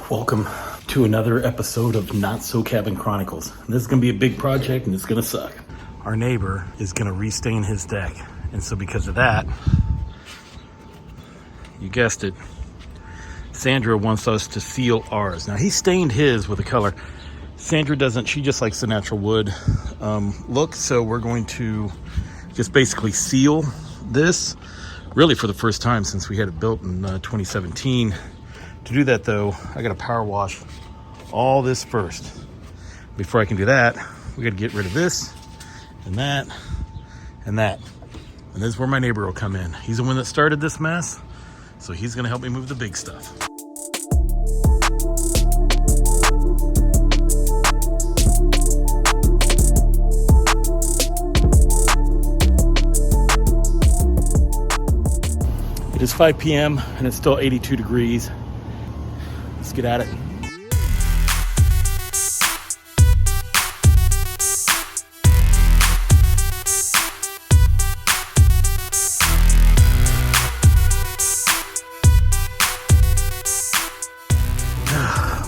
Welcome to another episode of Not So Cabin Chronicles. This is going to be a big project and it's going to suck. Our neighbor is going to restain his deck. And so because of that, you guessed it, Sandra wants us to seal ours. Now he stained his with a color. Sandra doesn't, she just likes the natural wood look. So we're going to just basically seal this really for the first time since we had it built in 2017. To do that though, I gotta power wash all this first. Before I can do that, we gotta get rid of this and that and that. And this is where my neighbor will come in. He's the one that started this mess, so he's gonna help me move the big stuff. It is 5 p.m. and it's still 82 degrees. Let's get at it.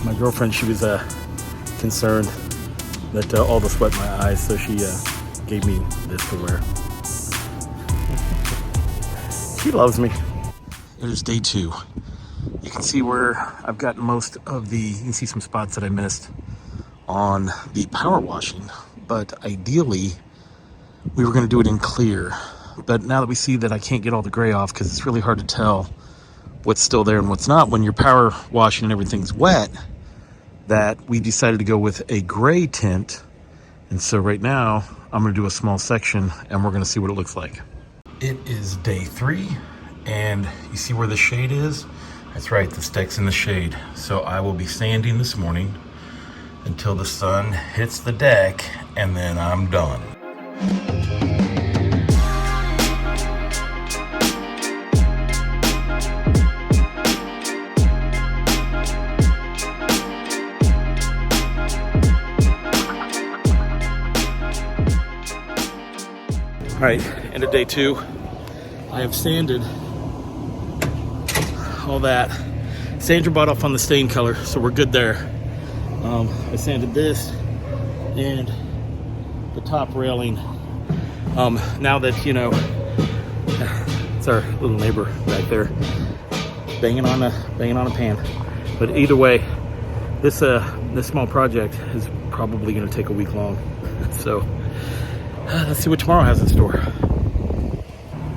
My girlfriend, she was concerned that all the sweat in my eyes, so she gave me this to wear. She loves me. It is day 2. You can see where I've gotten most of you can see some spots that I missed on the power washing, but ideally we were going to do it in clear. But now that we see that I can't get all the gray off because it's really hard to tell what's still there and what's not when you're power washing and everything's wet, that we decided to go with a gray tint. And so right now I'm going to do a small section and we're going to see what it looks like. It is day 3 and you see where the shade is? That's right, the deck's in the shade. So I will be sanding this morning until the sun hits the deck and then I'm done. All right, end of day 2. I have sanded all that. Sandra bought off on the stain color, so we're good there. I sanded this and the top railing. Now that, you know, it's our little neighbor back there banging on a pan. But either way, this small project is probably going to take a week long. So let's see what tomorrow has in store.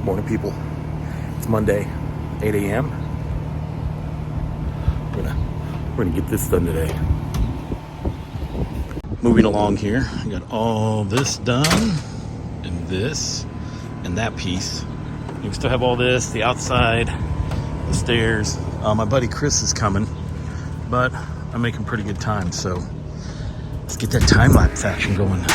Morning, people. It's Monday, 8 a.m. We're gonna get this done today. Moving along here, I got all this done, and this, and that piece. You can still have all this, the outside, the stairs. My buddy Chris is coming, but I'm making pretty good time, so let's get that time-lapse action going.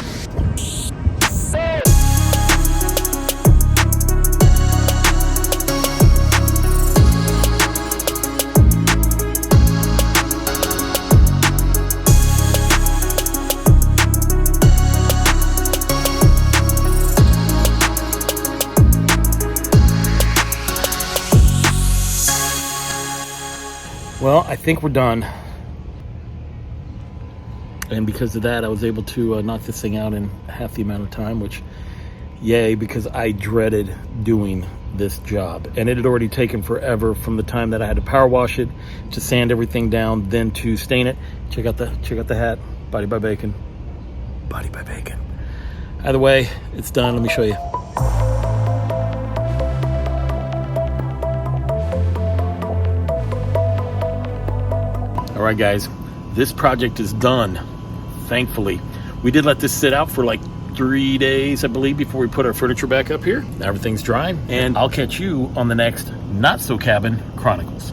Well, I think we're done. And because of that, I was able to knock this thing out in half the amount of time, which, yay, because I dreaded doing this job. And it had already taken forever from the time that I had to power wash it, to sand everything down, then to stain it. Check out the hat, Body by Bacon. Body by Bacon. Either way, it's done. Let me show you. All right, guys, this project is done, thankfully. We did let this sit out for like 3 days, I believe, before we put our furniture back up here. Everything's dry, and I'll catch you on the next Not So Cabin Chronicles.